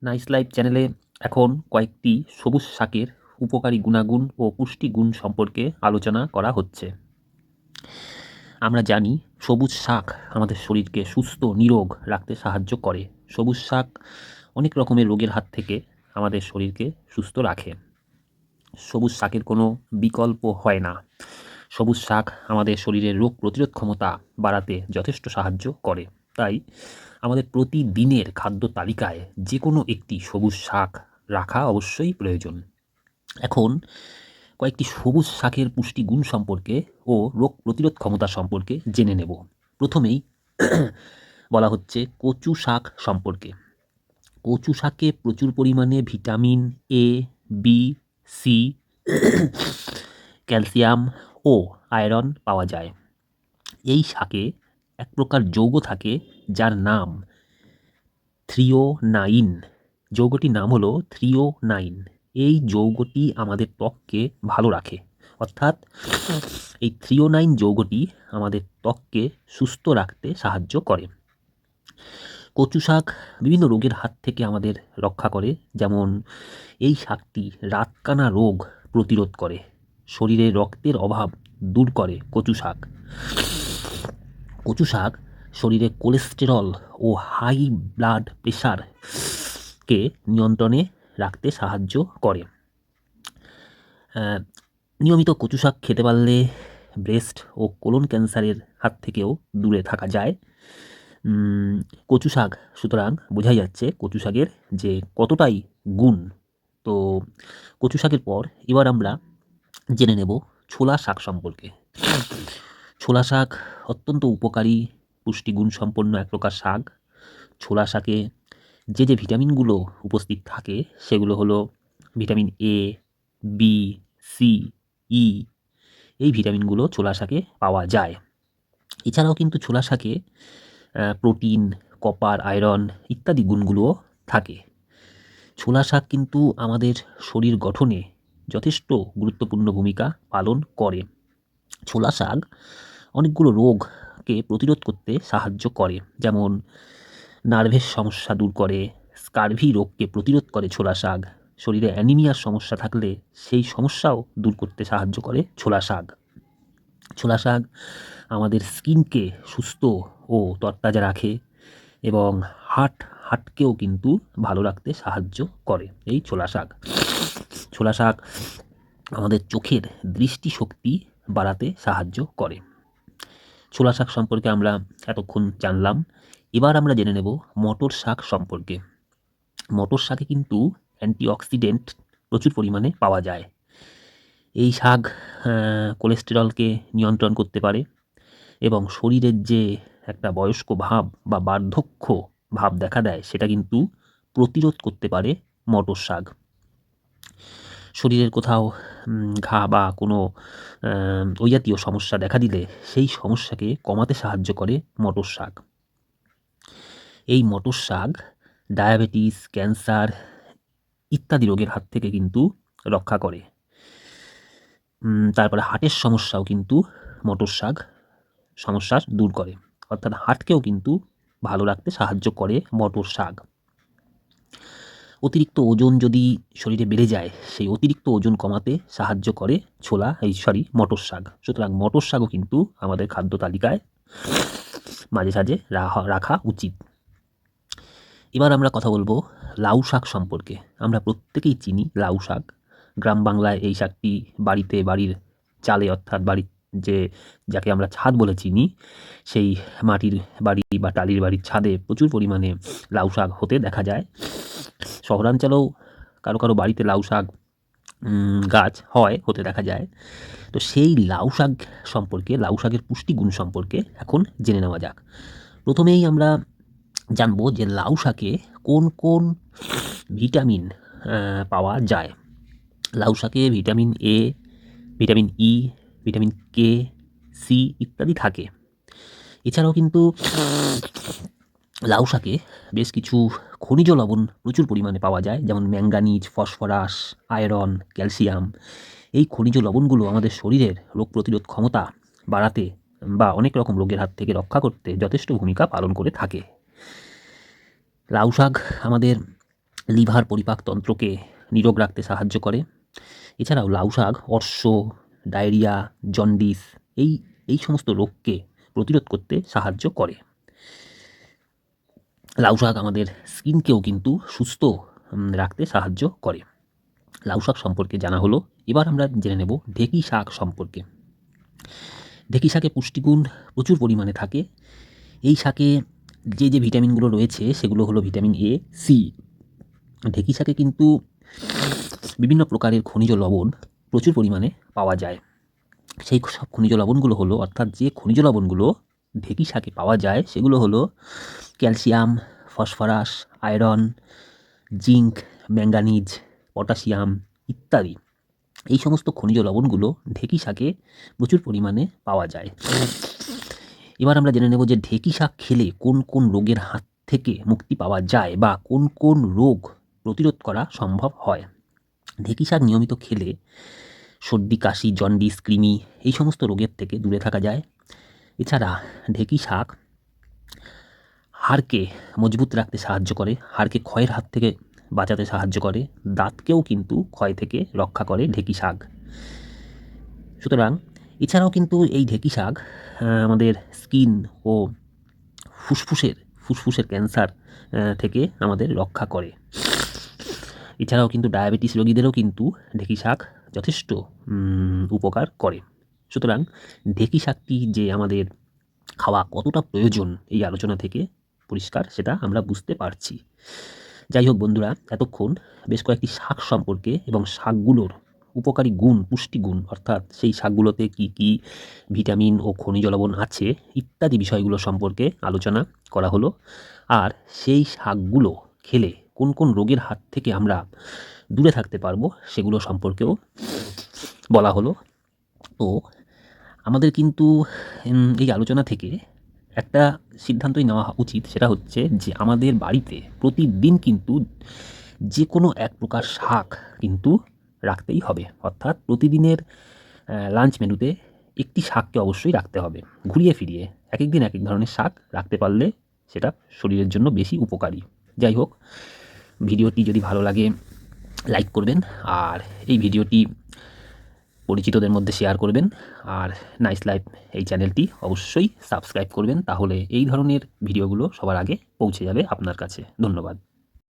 Nice life চ্যানেলে এখন কয়েকটি সবুজ শাকের উপকারী গুণাগুণ ও পুষ্টিগুণ সম্পর্কে আলোচনা করা হচ্ছে। আমরা জানি সবুজ শাক আমাদের শরীরকে সুস্থ নিরোগ রাখতে সাহায্য করে। সবুজ শাক অনেক রকমের রোগের হাত থেকে আমাদের শরীরকে সুস্থ রাখে। সবুজ শাকের কোনো বিকল্প হয় না। সবুজ শাক আমাদের শরীরের রোগ প্রতিরোধ ক্ষমতা বাড়াতে যথেষ্ট সাহায্য করে। তাই আমাদের প্রতিদিনের খাদ্য তালিকায় যে কোনো একটি সবুজ শাক রাখা অবশ্যই প্রয়োজন। এখন কয়েকটি সবুজ শাকের পুষ্টিগুণ সম্পর্কে ও রোগ প্রতিরোধ ক্ষমতা সম্পর্কে জেনে নেব। প্রথমেই বলা হচ্ছে কচু শাক সম্পর্কে। কচু শাকে প্রচুর পরিমাণে vitamin A, B, C, calcium ও আয়রন পাওয়া যায়। এই শাকে এক প্রকার যৌগ থাকে যার নাম থ্রিওনাইন। যৌগটির নাম হলো থ্রিওনাইন। এই যৌগটি আমাদের ত্বককে ভালো রাখে, অর্থাৎ এই থ্রিওনাইন যৌগটি আমাদের ত্বককে সুস্থ রাখতে সাহায্য করে। কচু শাক বিভিন্ন রোগের হাত থেকে আমাদের রক্ষা করে, যেমন এই শাকটি রাতকানা রোগ প্রতিরোধ করে, শরীরে রক্তের অভাব দূর করে কচু শাক। কচু শাক শরীরে কোলেস্টেরল ও হাই ব্লাড প্রেশারকে নিয়ন্ত্রণে রাখতে সাহায্য করে। নিয়মিত কচু শাক খেতে পারলে ব্রেস্ট ও কোলন ক্যান্সারের হাত থেকেও দূরে থাকা যায়। কচু শাক সুতরাং বোঝাই যাচ্ছে কচু শাকের যে কতটাই গুণ। তো কচু শাকের পর এবার আমরা জেনে নেব ছোলা শাক সম্পর্কে। ছোলা শাক অত্যন্ত উপকারী পুষ্টিগুণ সম্পন্ন এক প্রকার শাক। ছোলা শাকে যে যে ভিটামিনগুলো উপস্থিত থাকে সেগুলো হলো ভিটামিন এ, বি, সি, ই। এই ভিটামিনগুলো ছোলা শাকে পাওয়া যায়। এছাড়াও কিন্তু ছোলা শাকে প্রোটিন, কপার, আয়রন ইত্যাদি গুণগুলোও থাকে। ছোলা শাক কিন্তু আমাদের শরীর গঠনে যথেষ্ট গুরুত্বপূর্ণ ভূমিকা পালন করে। ছোলা শাক অনেকগুলো রোগকে প্রতিরোধ করতে সাহায্য করে, যেমন নার্ভের সমস্যা দূর করে, স্কারভি রোগকে প্রতিরোধ করে ছোলা শাক। শরীরে অ্যানিমিয়ার সমস্যা থাকলে সেই সমস্যাও দূর করতে সাহায্য করে ছোলা শাক। ছোলা শাক আমাদের স্কিনকে সুস্থ ও তরতাজা রাখে এবং হার্টকেও কিন্তু ভালো রাখতে সাহায্য করে এই ছোলা শাক। ছোলা শাক আমাদের চোখের দৃষ্টিশক্তি বাড়াতে সাহায্য করে। ছোলা শাক সম্পর্কে আমরা এতক্ষণ জানলাম। এবার আমরা জেনে নেব মটর শাক সম্পর্কে। মটর শাকে কিন্তু অ্যান্টিঅক্সিডেন্ট প্রচুর পরিমাণে পাওয়া যায়। এই শাক কোলেস্টেরলকে নিয়ন্ত্রণ করতে পারে এবং শরীরের যে একটা বয়স্ক ভাব বা বার্ধক্য ভাব দেখা দেয় সেটা কিন্তু প্রতিরোধ করতে পারে মটর শাক। শরীরের কোথাও ঘা বা কোনো ওই জাতীয় সমস্যা দেখা দিলে সেই সমস্যাকে কমাতে সাহায্য করে মটর শাক। এই মটর শাক ডায়াবেটিস, ক্যান্সার ইত্যাদি রোগের হাত থেকে কিন্তু রক্ষা করে। তারপরে হার্টের সমস্যাও কিন্তু মটর শাক সমস্যার দূর করে, অর্থাৎ হার্টকেও কিন্তু ভালো রাখতে সাহায্য করে মটর শাক। অতিরিক্ত ওজন যদি শরীরে বেড়ে যায় সেই অতিরিক্ত ওজন কমাতে সাহায্য করে মটর শাক। সুতরাং মটর শাকও কিন্তু আমাদের খাদ্য তালিকায় মাঝে সাঝে রাখা উচিত। এবার আমরা কথা বলবো লাউ শাক সম্পর্কে। আমরা প্রত্যেকেই চিনি লাউ শাক। গ্রাম বাংলায় এই শাকটি বাড়ির চালে, অর্থাৎ যাকে আমরা ছাদ বলে চিনি, সেই মাটির বাড়ি বা টালির বাড়ির ছাদে প্রচুর পরিমাণে লাউ শাক হতে দেখা যায়। শহরাঞ্চলেও কারো কারো বাড়িতে লাউ শাক গাছ হতে দেখা যায়। তো সেই লাউ শাক সম্পর্কে, লাউ শাকের পুষ্টিগুণ সম্পর্কে এখন জেনে নেওয়া যাক। প্রথমেই আমরা জানবো যে লাউ শাকে কোন কোন ভিটামিন পাওয়া যায়। লাউ শাকে vitamin A, vitamin E, vitamin K, C ইত্যাদি থাকে। এছাড়াও কিন্তু লাউ শাকে বেশ কিছু খনিজ লবণ প্রচুর পরিমাণে পাওয়া যায়, যেমন ম্যাঙ্গানিজ, ফসফরাস, আয়রন, ক্যালসিয়াম। এই খনিজ লবণগুলো আমাদের শরীরের রোগ প্রতিরোধ ক্ষমতা বাড়াতে বা অনেক রকম রোগের হাত থেকে রক্ষা করতে যথেষ্ট ভূমিকা পালন করে থাকে। লাউ শাক আমাদের লিভার পরিপাকতন্ত্রকে নিরোগ রাখতে সাহায্য করে। এছাড়াও লাউ শাক অর্শ, ডায়রিয়া, জন্ডিস এই এই সমস্ত রোগকে প্রতিরোধ করতে সাহায্য করে। লাউ শাক আমাদের স্কিনকেও কিন্তু সুস্থ রাখতে সাহায্য করে। লাউ শাক সম্পর্কে জানা হলো। এবার আমরা জেনে নেব ঢেঁকি শাক সম্পর্কে। ঢেঁকি শাকে পুষ্টিগুণ প্রচুর পরিমাণে থাকে। এই শাকে যে ভিটামিনগুলো রয়েছে সেগুলো হলো ভিটামিন এ, সি। ঢেঁকি শাকে কিন্তু বিভিন্ন প্রকারের খনিজ লবণ প্রচুর পরিমাণে পাওয়া যায়। সেই সব খনিজ লবণগুলো হলো, অর্থাৎ যে খনিজ লবণগুলো ঢেঁকি শাকে পাওয়া যায় সেগুলো হলো calcium, phosphorus, iron, zinc, manganese, potassium ইত্যাদি। এই সমস্ত খনিজ লবণগুলো ঢেঁকি শাকে প্রচুর পরিমাণে পাওয়া যায়। এবার আমরা জেনে নেব যে ঢেঁকি শাক খেলে কোন কোন রোগের হাত থেকে মুক্তি পাওয়া যায় বা কোন কোন রোগ প্রতিরোধ করা সম্ভব হয়। ঢেঁকি শাক নিয়মিত খেলে সর্দি, কাশি, জন্ডিস, কৃমি এই সমস্ত রোগের থেকে দূরে থাকা যায়। এছাড়া ঢেঁকি শাক হাড়কে মজবুত রাখতে সাহায্য করে, হাড়কে ক্ষয়ের হাত থেকে বাঁচাতে সাহায্য করে, দাঁতকেও কিন্তু ক্ষয় থেকে রক্ষা করে ঢেঁকি শাক। সুতরাং এছাড়াও কিন্তু এই ঢেঁকি শাক আমাদের স্কিন ও ফুসফুসের ক্যান্সার থেকে আমাদের রক্ষা করে। এছাড়াও কিন্তু ডায়াবেটিস রোগীদেরও কিন্তু ঢেঁকি শাক যথেষ্ট উপকার করে। সুতরাং ঢেঁকি শাকটি যে আমাদের খাওয়া কতটা প্রয়োজন এই আলোচনা থেকে পরিষ্কার সেটা আমরা বুঝতে পারছি। যাই হোক বন্ধুরা, এতক্ষণ বেশ কয়েকটি শাক সম্পর্কে এবং শাকগুলোর উপকারী গুণ, পুষ্টিগুণ, অর্থাৎ সেই শাকগুলোতে কি কি ভিটামিন ও খনিজ লবণ আছে ইত্যাদি বিষয়গুলো সম্পর্কে আলোচনা করা হলো। আর সেই শাকগুলো খেলে কোন কোন রোগের হাত থেকে আমরা দূরে থাকতে পারবো সেগুলো সম্পর্কেও বলা হলো। তো আমাদের কিন্তু এই আলোচনা থেকে একটা সিদ্ধান্তই নেওয়া উচিত, সেটা হচ্ছে যে আমাদের বাড়িতে প্রতিদিন কিন্তু যে কোনো এক প্রকার শাক কিন্তু রাখতেই হবে। অর্থাৎ প্রতিদিনের লাঞ্চ মেনুতে একটি শাককে অবশ্যই রাখতে হবে। ঘুরিয়ে ফিরিয়ে এক এক দিন এক এক ধরনের শাক রাখতে পারলে সেটা শরীরের জন্য বেশি উপকারী। যাই হোক, ভিডিওটি যদি ভালো লাগে লাইক করবেন, আর এই ভিডিওটি পরিচিতদের মধ্যে শেয়ার করবেন, আর নাইস লাইফ এই চ্যানেলটি অবশ্যই সাবস্ক্রাইব করবেন, তাহলে এই ধরনের ভিডিওগুলো সবার আগে পৌঁছে যাবে আপনার কাছে। ধন্যবাদ।